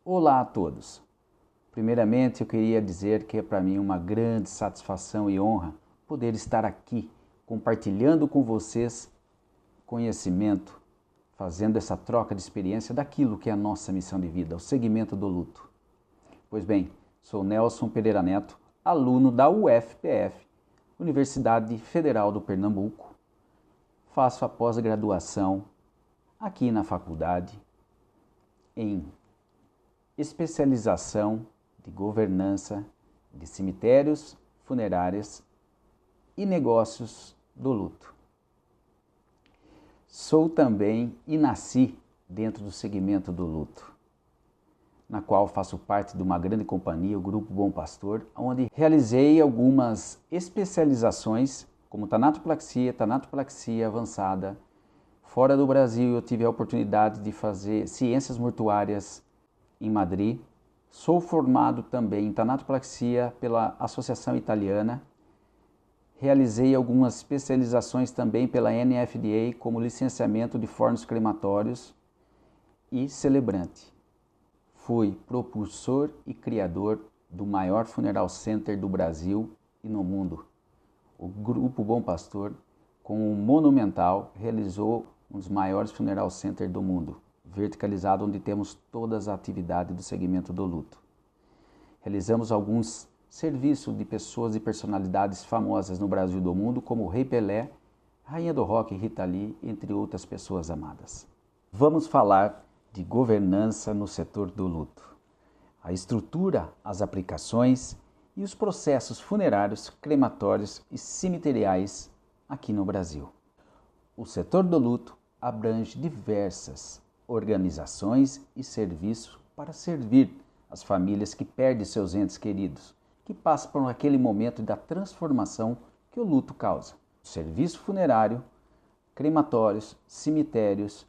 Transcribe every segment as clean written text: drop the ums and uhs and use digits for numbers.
Olá a todos! Primeiramente, eu queria dizer que é para mim uma grande satisfação e honra poder estar aqui compartilhando com vocês conhecimento, fazendo essa troca de experiência daquilo que é a nossa missão de vida, o segmento do luto. Pois bem, sou Nelson Pereira Neto, aluno da UFPF, Universidade Federal do Pernambuco. Faço a pós-graduação aqui na faculdade em especialização de governança de cemitérios, funerárias e negócios do luto. Sou também e nasci dentro do segmento do luto, na qual faço parte de uma grande companhia, o Grupo Bom Pastor, onde realizei algumas especializações como tanatopraxia avançada. Fora do Brasil, eu tive a oportunidade de fazer ciências mortuárias em Madrid. Sou formado também em tanatopraxia pela Associação Italiana. Realizei algumas especializações também pela NFDA, como licenciamento de fornos crematórios e celebrante. Fui propulsor e criador do maior funeral center do Brasil e no mundo. O Grupo Bom Pastor, com o Monumental, realizou um dos maiores funeral centers do mundo, verticalizado, onde temos todas as atividades do segmento do luto. Realizamos alguns serviços de pessoas e personalidades famosas no Brasil e do mundo, como o Rei Pelé, Rainha do Rock, Rita Lee, entre outras pessoas amadas. Vamos falar de governança no setor do luto. A estrutura, as aplicações e os processos funerários, crematórios e cemiteriais aqui no Brasil. O setor do luto abrange diversas organizações e serviços para servir as famílias que perdem seus entes queridos, que passam por aquele momento da transformação que o luto causa. O serviço funerário, crematórios, cemitérios,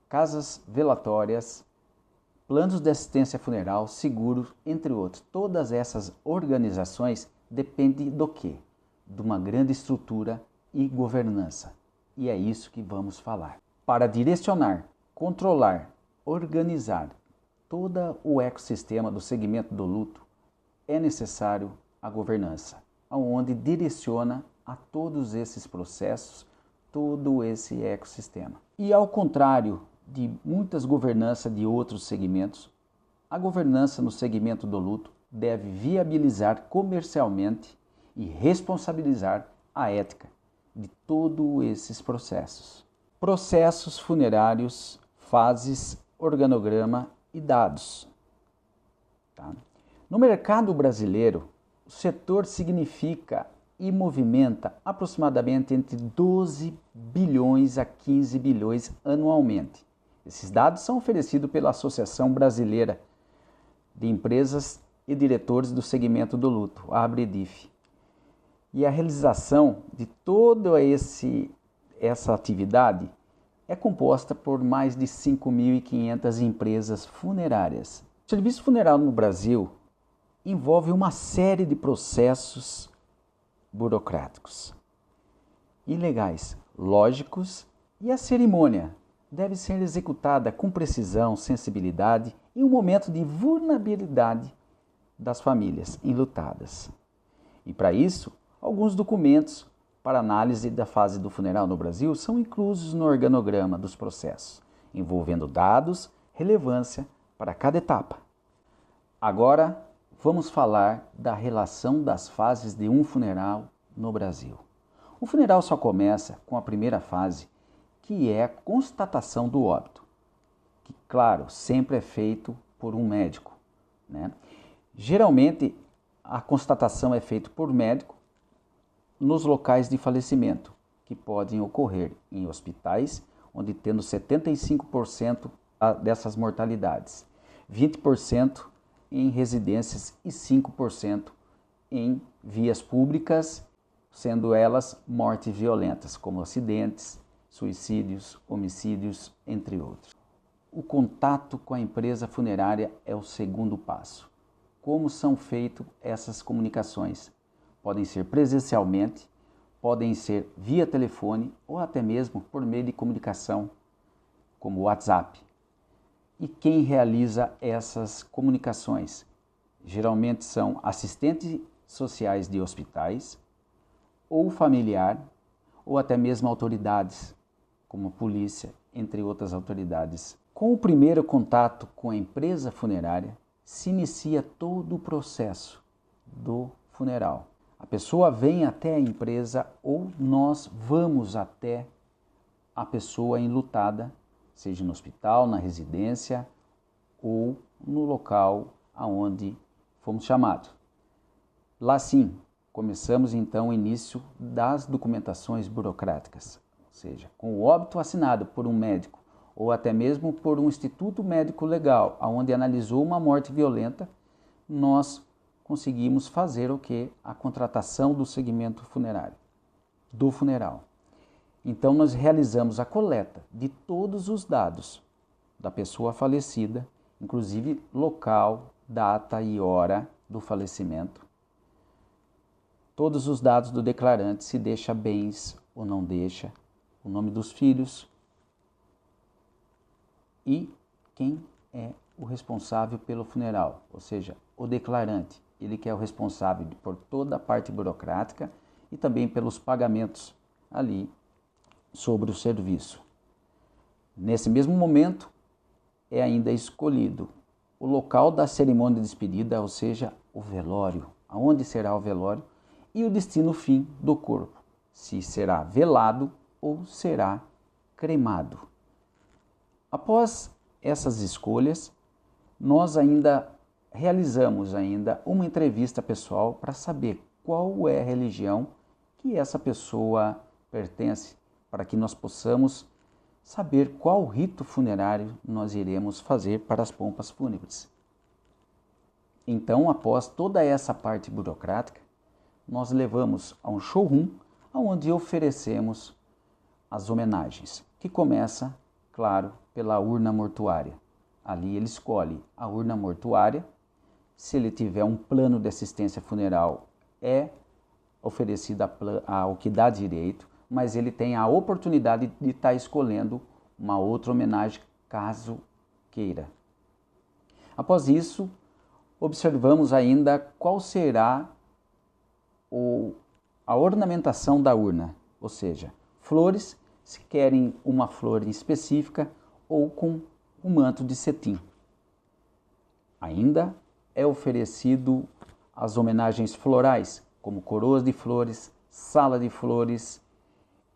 casas velatórias, planos de assistência funeral, seguros, entre outros. Todas essas organizações dependem do quê? De uma grande estrutura e governança. E é isso que vamos falar. Para direcionar, controlar, organizar todo o ecossistema do segmento do luto, é necessário a governança, onde direciona a todos esses processos, todo esse ecossistema. E ao contrário de muitas governanças de outros segmentos, a governança no segmento do luto deve viabilizar comercialmente e responsabilizar a ética de todos esses processos. Processos funerários, fases, organograma e dados. Tá? No mercado brasileiro, o setor significa e movimenta aproximadamente entre 12 bilhões a 15 bilhões anualmente. Esses dados são oferecidos pela Associação Brasileira de Empresas e Diretores do Segmento do Luto, a ABREDIF. E a realização de toda essa atividade é composta por mais de 5.500 empresas funerárias. O serviço funerário no Brasil envolve uma série de processos burocráticos e legais, lógicos, e a cerimônia deve ser executada com precisão, sensibilidade e um momento de vulnerabilidade das famílias enlutadas. E para isso, alguns documentos para análise da fase do funeral no Brasil são inclusos no organograma dos processos, envolvendo dados, relevância para cada etapa. Agora, vamos falar da relação das fases de um funeral no Brasil. O funeral só começa com a primeira fase, que é a constatação do óbito, que, claro, sempre é feito por um médico, né? Geralmente, a constatação é feita por médico nos locais de falecimento, que podem ocorrer em hospitais, onde tendo 75% dessas mortalidades, 20% em residências e 5% em vias públicas, sendo elas mortes violentas, como acidentes, suicídios, homicídios, entre outros. O contato com a empresa funerária é o segundo passo. Como são feitas essas comunicações? Podem ser presencialmente, podem ser via telefone ou até mesmo por meio de comunicação, como WhatsApp. E quem realiza essas comunicações? Geralmente são assistentes sociais de hospitais, ou familiar, ou até mesmo autoridades, como a polícia, entre outras autoridades. Com o primeiro contato com a empresa funerária, se inicia todo o processo do funeral. A pessoa vem até a empresa ou nós vamos até a pessoa enlutada, seja no hospital, na residência ou no local aonde fomos chamados. Lá sim, começamos então o início das documentações burocráticas, ou seja, com o óbito assinado por um médico ou até mesmo por um instituto médico legal, onde analisou uma morte violenta, nós conseguimos fazer o que? A contratação do segmento funerário, do funeral. Então nós realizamos a coleta de todos os dados da pessoa falecida, inclusive local, data e hora do falecimento. Todos os dados do declarante, se deixa bens ou não deixa, o nome dos filhos e quem é o responsável pelo funeral, ou seja, o declarante, ele que é o responsável por toda a parte burocrática e também pelos pagamentos ali sobre o serviço. Nesse mesmo momento, é ainda escolhido o local da cerimônia de despedida, ou seja, o velório, aonde será o velório, e o destino fim do corpo, se será velado ou será cremado. Após essas escolhas, nós ainda realizamos uma entrevista pessoal para saber qual é a religião que essa pessoa pertence, para que nós possamos saber qual rito funerário nós iremos fazer para as pompas fúnebres. Então, após toda essa parte burocrática, nós levamos a um showroom onde oferecemos as homenagens, que começa, claro, pela urna mortuária. Ali ele escolhe a urna mortuária, se ele tiver um plano de assistência funeral, é oferecida ao que dá direito, mas ele tem a oportunidade de estar escolhendo uma outra homenagem, caso queira. Após isso, observamos ainda qual será a ornamentação da urna, ou seja, flores, se querem uma flor específica ou com um manto de cetim. Ainda é oferecido as homenagens florais, como coroas de flores, sala de flores,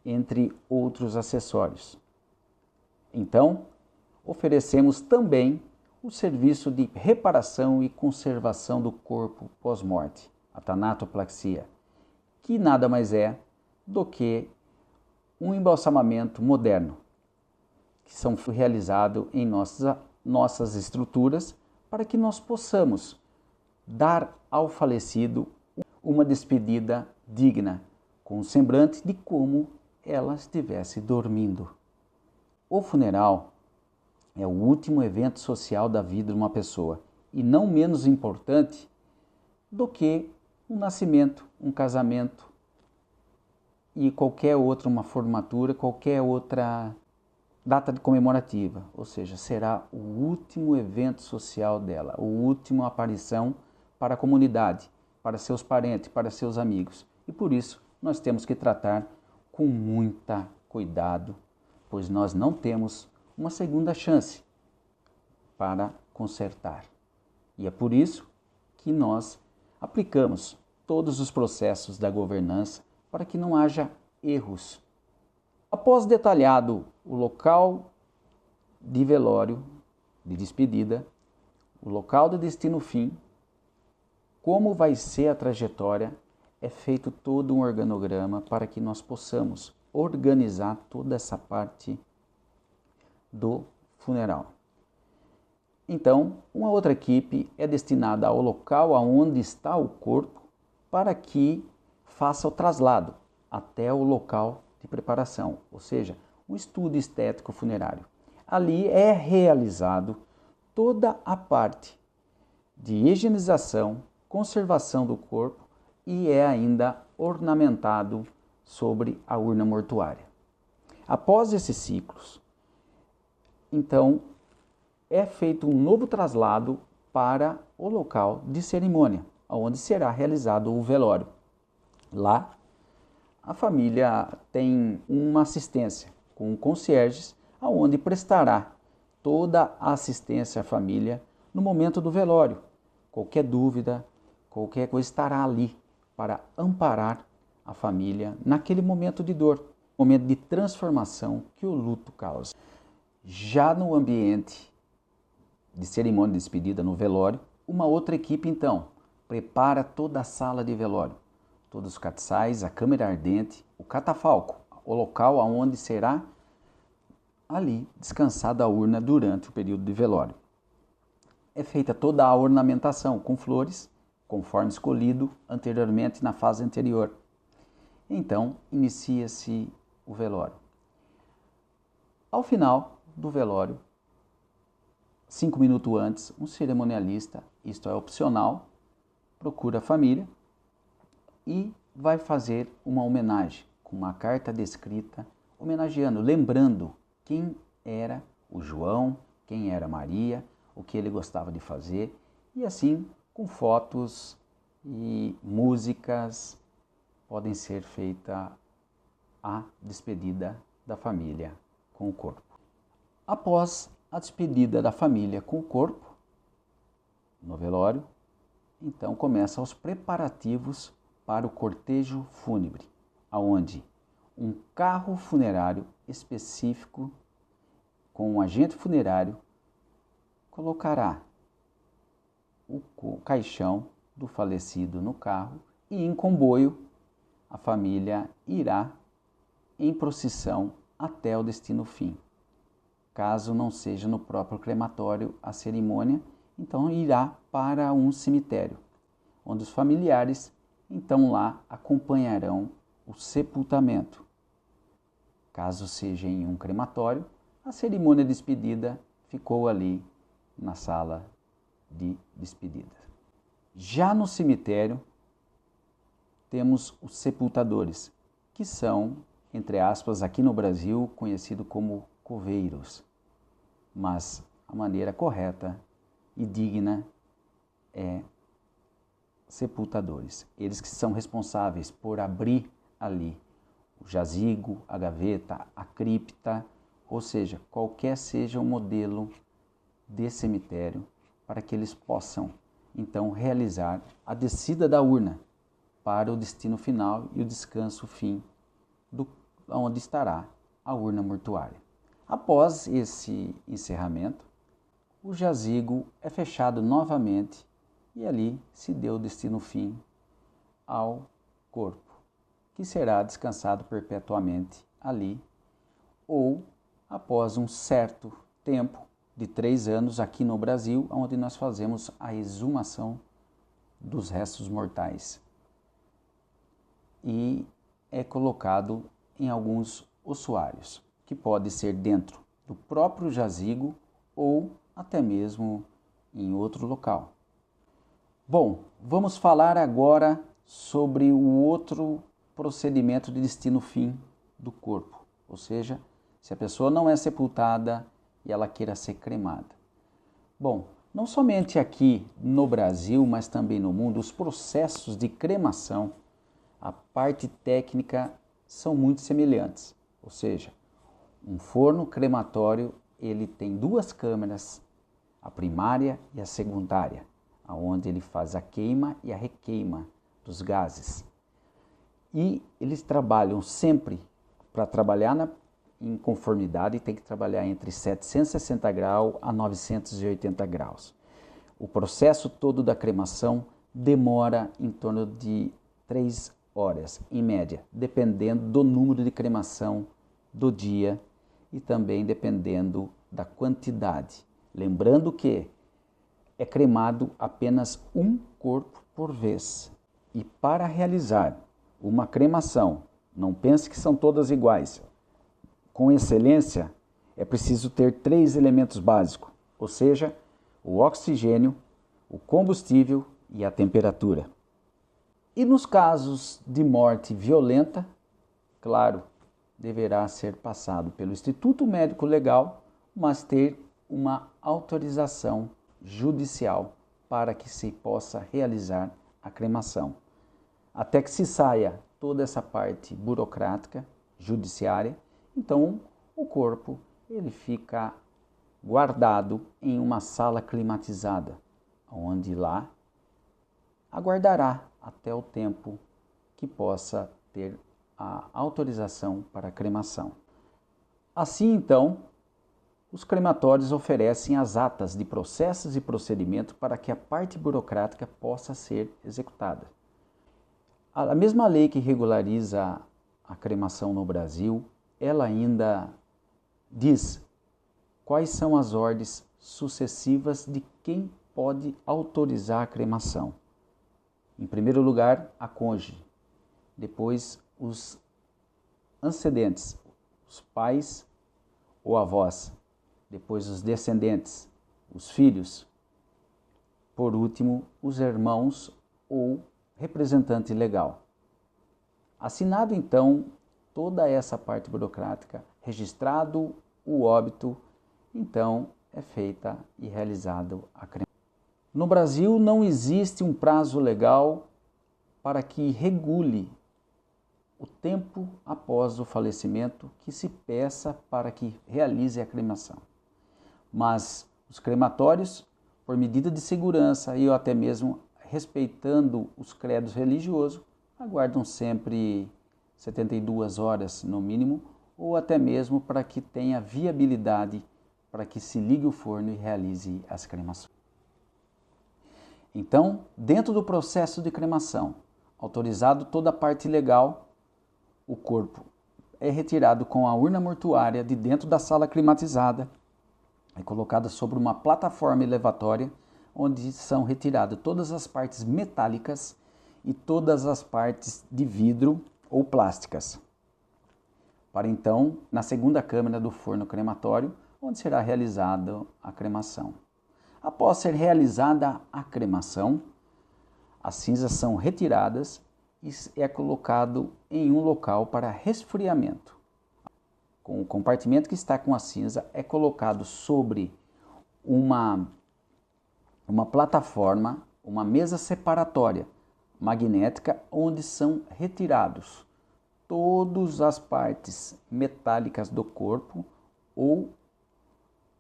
entre outros acessórios. Então, oferecemos também o serviço de reparação e conservação do corpo pós-morte, a tanatoplaxia, que nada mais é do que um embalsamamento moderno, que são realizados em nossas estruturas para que nós possamos dar ao falecido uma despedida digna, com um semblante de como ela estivesse dormindo. O funeral é o último evento social da vida de uma pessoa e não menos importante do que um nascimento, um casamento e qualquer outra, uma formatura, qualquer outra data comemorativa, ou seja, será o último evento social dela, a última aparição para a comunidade, para seus parentes, para seus amigos. E por isso nós temos que tratar com muito cuidado, pois nós não temos uma segunda chance para consertar. E é por isso que nós aplicamos todos os processos da governança para que não haja erros. Após detalhado o local de velório, de despedida, o local de destino fim, como vai ser a trajetória, é feito todo um organograma para que nós possamos organizar toda essa parte do funeral. Então, uma outra equipe é destinada ao local onde está o corpo para que faça o traslado até o local de preparação, ou seja, um estudo estético funerário. Ali é realizado toda a parte de higienização, conservação do corpo e é ainda ornamentado sobre a urna mortuária. Após esses ciclos, então, é feito um novo traslado para o local de cerimônia, onde será realizado o velório. Lá, a família tem uma assistência com concierges, onde prestará toda a assistência à família no momento do velório. Qualquer dúvida, qualquer coisa estará ali para amparar a família naquele momento de dor, momento de transformação que o luto causa. Já no ambiente de cerimônia de despedida no velório, uma outra equipe então prepara toda a sala de velório, todos os castiçais, a câmara ardente, o catafalco, o local onde será ali descansada a urna durante o período de velório. É feita toda a ornamentação com flores, conforme escolhido anteriormente na fase anterior. Então, inicia-se o velório. Ao final do velório, 5 minutos antes, um cerimonialista, isto é opcional, procura a família e vai fazer uma homenagem com uma carta descrita, homenageando, lembrando quem era o João, quem era Maria, o que ele gostava de fazer, e assim, com fotos e músicas, podem ser feita a despedida da família com o corpo. Após a despedida da família com o corpo, no velório, então começam os preparativos para o cortejo fúnebre, aonde um carro funerário específico com um agente funerário colocará o caixão do falecido no carro e em comboio a família irá em procissão até o destino fim. Caso não seja no próprio crematório a cerimônia, então irá para um cemitério, onde os familiares então lá acompanharão o sepultamento. Caso seja em um crematório, a cerimônia de despedida ficou ali na sala de despedida. Já no cemitério, temos os sepultadores, que são, entre aspas, aqui no Brasil, conhecido como coveiros. Mas a maneira correta e digna é sepultadores. Eles que são responsáveis por abrir ali o jazigo, a gaveta, a cripta, ou seja, qualquer seja o modelo de cemitério, para que eles possam então realizar a descida da urna para o destino final e o descanso fim onde estará a urna mortuária. Após esse encerramento, o jazigo é fechado novamente e ali se deu o destino fim ao corpo, que será descansado perpetuamente ali, ou após um certo tempo, de 3 anos aqui no Brasil, onde nós fazemos a exumação dos restos mortais. E é colocado em alguns ossuários, que pode ser dentro do próprio jazigo ou até mesmo em outro local. Bom, vamos falar agora sobre o outro procedimento de destino fim do corpo, ou seja, se a pessoa não é sepultada e ela queira ser cremada. Bom, não somente aqui no Brasil, mas também no mundo, os processos de cremação, a parte técnica são muito semelhantes, ou seja, um forno crematório ele tem 2 câmaras, a primária e a secundária, onde ele faz a queima e a requeima dos gases. E eles trabalham sempre, para trabalhar em conformidade, tem que trabalhar entre 760 graus a 980 graus. O processo todo da cremação demora em torno de 3 horas, em média, dependendo do número de cremação do dia e também dependendo da quantidade. Lembrando que é cremado apenas um corpo por vez. E para realizar uma cremação, não pense que são todas iguais. Com excelência, é preciso ter 3 elementos básicos, ou seja, o oxigênio, o combustível e a temperatura. E nos casos de morte violenta, claro, deverá ser passado pelo Instituto Médico Legal, mas ter uma autorização judicial para que se possa realizar a cremação. Até que se saia toda essa parte burocrática, judiciária, então o corpo ele fica guardado em uma sala climatizada, onde lá aguardará até o tempo que possa ter a autorização para a cremação. Assim, então, os crematórios oferecem as atas de processos e procedimento para que a parte burocrática possa ser executada. A mesma lei que regulariza a cremação no Brasil, ela ainda diz quais são as ordens sucessivas de quem pode autorizar a cremação. Em primeiro lugar, a cônjuge, depois os antecedentes, os pais ou avós, depois os descendentes, os filhos, por último, os irmãos ou representante legal. Assinado então toda essa parte burocrática, registrado o óbito, então é feita e realizado a cremação. No Brasil não existe um prazo legal para que regule o tempo após o falecimento que se peça para que realize a cremação. Mas os crematórios, por medida de segurança e até mesmo respeitando os credos religiosos, aguardam sempre 72 horas no mínimo, ou até mesmo para que tenha viabilidade para que se ligue o forno e realize as cremações. Então, dentro do processo de cremação, autorizado toda a parte legal, o corpo é retirado com a urna mortuária de dentro da sala climatizada, é colocada sobre uma plataforma elevatória, onde são retiradas todas as partes metálicas e todas as partes de vidro ou plásticas. Para então, na segunda câmara do forno crematório, onde será realizada a cremação. Após ser realizada a cremação, as cinzas são retiradas e é colocado em um local para resfriamento. Com o compartimento que está com a cinza é colocado sobre uma plataforma, uma mesa separatória magnética, onde são retirados todas as partes metálicas do corpo ou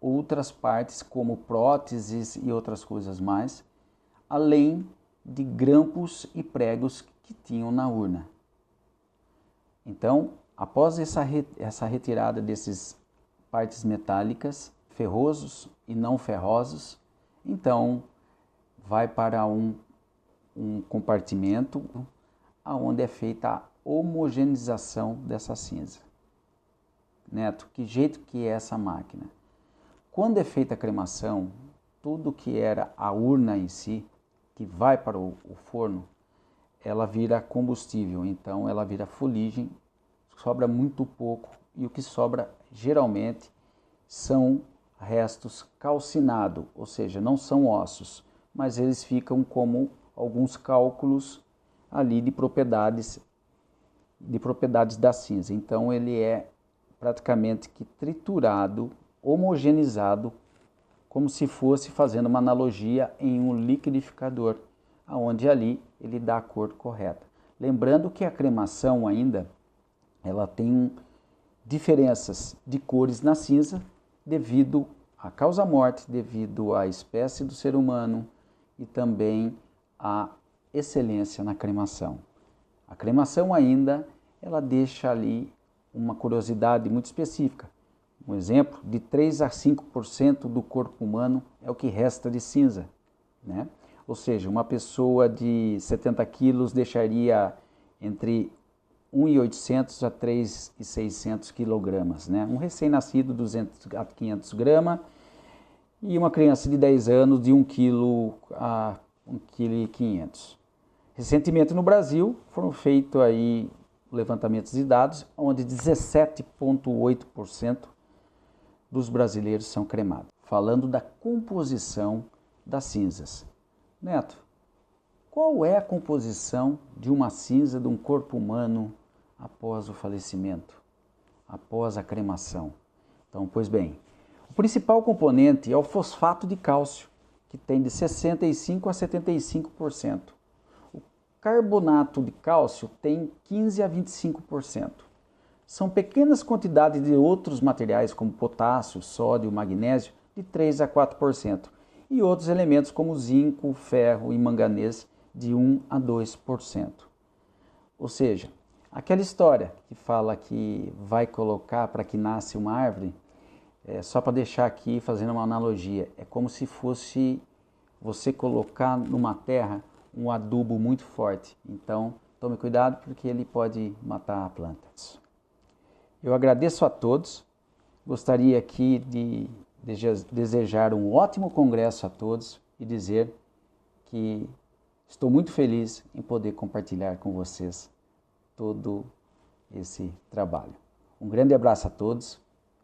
outras partes como próteses e outras coisas mais, além de grampos e pregos que tinham na urna. Então, após essa retirada dessas partes metálicas, ferrosos e não ferrosos, então vai para um compartimento onde é feita a homogeneização dessa cinza. Neto, que jeito que é essa máquina? Quando é feita a cremação, tudo que era a urna em si, que vai para o forno, ela vira combustível, então ela vira fuligem, sobra muito pouco e o que sobra geralmente são restos calcinados, ou seja, não são ossos, mas eles ficam como alguns cálculos ali de propriedades da cinza. Então ele é praticamente que triturado, homogeneizado, como se fosse fazendo uma analogia em um liquidificador, aonde ali ele dá a cor correta. Lembrando que a cremação ainda ela tem diferenças de cores na cinza devido à causa-morte, devido à espécie do ser humano e também à excelência na cremação. A cremação ainda ela deixa ali uma curiosidade muito específica. Um exemplo, de 3 a 5% do corpo humano é o que resta de cinza, né? Ou seja, uma pessoa de 70 quilos deixaria entre 1.800 a 3.600 quilogramas, né? Um recém-nascido, 200 a 500 gramas, e uma criança de 10 anos, de 1 quilo a 1,5 kg. Recentemente no Brasil foram feitos aí levantamentos de dados, onde 17,8% dos brasileiros são cremados. Falando da composição das cinzas. Neto, qual é a composição de uma cinza de um corpo humano após o falecimento, após a cremação? Então, pois bem, O principal componente é o fosfato de cálcio, que tem de 65% a 75%. O carbonato de cálcio tem 15% a 25%. São pequenas quantidades de outros materiais como potássio, sódio, magnésio de 3% a 4%. E outros elementos como zinco, ferro e manganês de 1% a 2%. Ou seja, aquela história que fala que vai colocar para que nasce uma árvore, só para deixar aqui fazendo uma analogia, é como se fosse você colocar numa terra um adubo muito forte. Então, tome cuidado porque ele pode matar a planta. Eu agradeço a todos, gostaria aqui de desejar um ótimo congresso a todos e dizer que estou muito feliz em poder compartilhar com vocês todo esse trabalho. Um grande abraço a todos,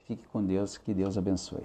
fique com Deus, que Deus abençoe.